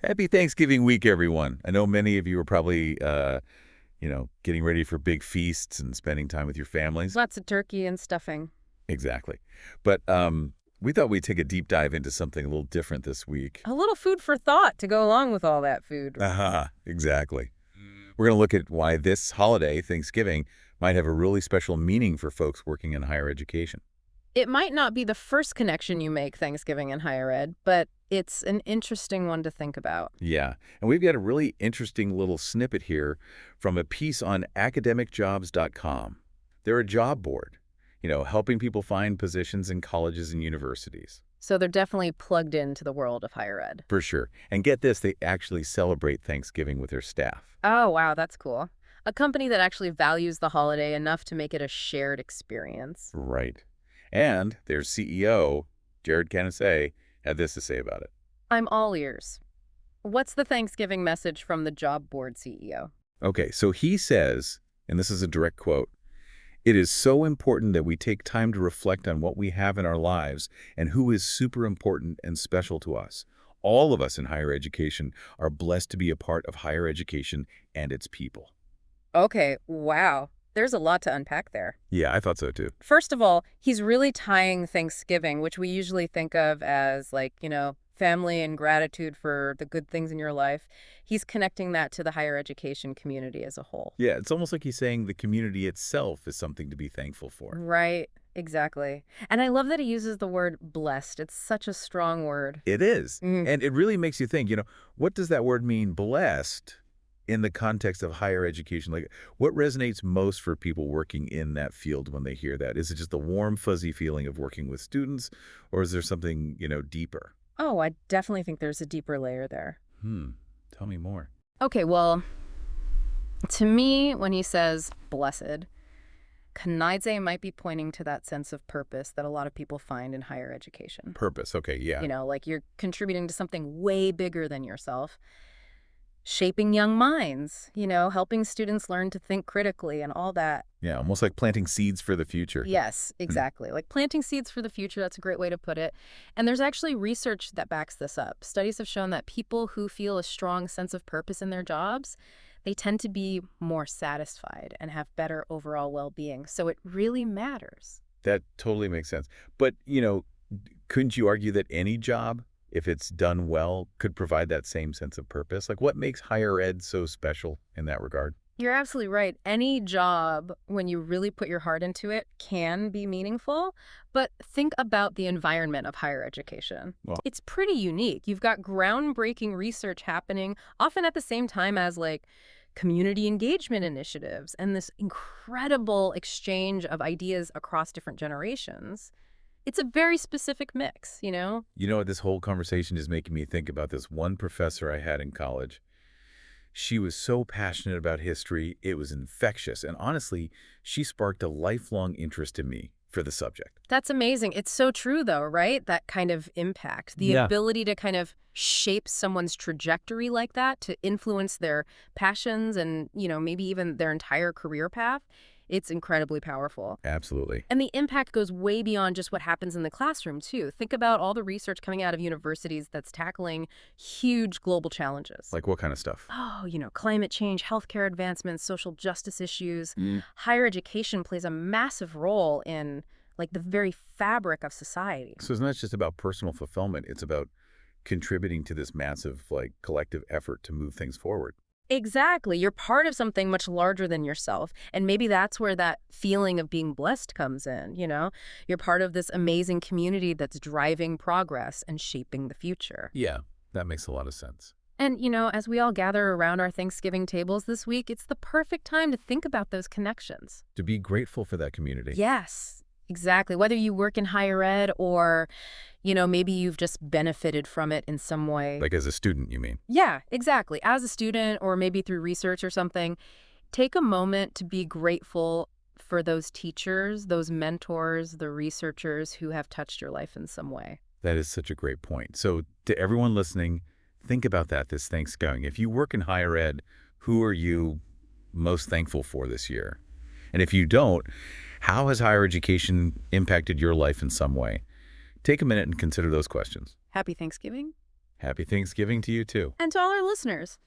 Happy Thanksgiving week, everyone. I know many of you are probably, getting ready for big feasts and spending time with your families. Lots of turkey and stuffing. Exactly. But we thought we'd take a deep dive into something a little different this week. A little food for thought to go along with all that food. Aha, exactly. We're going to look at why this holiday, Thanksgiving, might have a really special meaning for folks working in higher education. It might not be the first connection you make Thanksgiving in higher ed, but it's an interesting one to think about. Yeah, and we've got a really interesting little snippet here from a piece on academicjobs.com. They're a job board, helping people find positions in colleges and universities. So they're definitely plugged into the world of higher ed. For sure. And get this, they actually celebrate Thanksgiving with their staff. Oh, wow, that's cool. A company that actually values the holiday enough to make it a shared experience. Right. And their CEO, Jared Canessay, had this to say about it. I'm all ears. What's the Thanksgiving message from the job board CEO? Okay, so he says, and this is a direct quote, "It is so important that we take time to reflect on what we have in our lives and who is super important and special to us. All of us in higher education are blessed to be a part of higher education and its people." Okay, wow. There's a lot to unpack there. Yeah, I thought so too. First of all, he's really tying Thanksgiving, which we usually think of as family and gratitude for the good things in your life. He's connecting that to the higher education community as a whole. Yeah, it's almost like he's saying the community itself is something to be thankful for. Right, exactly. And I love that he uses the word blessed. It's such a strong word. It is. Mm. And it really makes you think, what does that word mean, blessed, in the context of higher education? Like, what resonates most for people working in that field when they hear that? Is it just the warm, fuzzy feeling of working with students, or is there something, deeper? Oh, I definitely think there's a deeper layer there. Tell me more. Okay, well, to me, when he says blessed, Kanaidze might be pointing to that sense of purpose that a lot of people find in higher education. Purpose, okay, yeah. Like you're contributing to something way bigger than yourself. Shaping young minds, helping students learn to think critically and all that. Yeah, almost like planting seeds for the future. Yes, exactly. Like planting seeds for the future, that's a great way to put it. And there's actually research that backs this up. Studies have shown that people who feel a strong sense of purpose in their jobs, they tend to be more satisfied and have better overall well-being. So it really matters. That totally makes sense. But, couldn't you argue that any job, if it's done well, could provide that same sense of purpose? Like, what makes higher ed so special in that regard? You're absolutely right. Any job, when you really put your heart into it, can be meaningful. But think about the environment of higher education. Well, It's pretty unique. You've got groundbreaking research happening, often at the same time as community engagement initiatives and this incredible exchange of ideas across different generations. It's a very specific mix, This whole conversation is making me think about this one professor I had in college. She was so passionate about history, it was infectious. And honestly, she sparked a lifelong interest in me for the subject. That's amazing. It's so true, though, right? That kind of impact, the Yeah. ability to kind of shape someone's trajectory like that, to influence their passions and, maybe even their entire career path. It's incredibly powerful. Absolutely. And the impact goes way beyond just what happens in the classroom, too. Think about all the research coming out of universities that's tackling huge global challenges. Like what kind of stuff? Oh, climate change, healthcare advancements, social justice issues. Mm. Higher education plays a massive role in, the very fabric of society. So it's not just about personal fulfillment. It's about contributing to this massive, collective effort to move things forward. Exactly. You're part of something much larger than yourself. And maybe that's where that feeling of being blessed comes in, You're part of this amazing community that's driving progress and shaping the future. Yeah, that makes a lot of sense. And, as we all gather around our Thanksgiving tables this week, it's the perfect time to think about those connections. To be grateful for that community. Yes, exactly. Whether you work in higher ed or, maybe you've just benefited from it in some way. Like as a student, you mean? Yeah, exactly. As a student or maybe through research or something, take a moment to be grateful for those teachers, those mentors, the researchers who have touched your life in some way. That is such a great point. So to everyone listening, think about that this Thanksgiving. If you work in higher ed, who are you most thankful for this year? And if you don't, how has higher education impacted your life in some way? Take a minute and consider those questions. Happy Thanksgiving. Happy Thanksgiving to you too. And to all our listeners,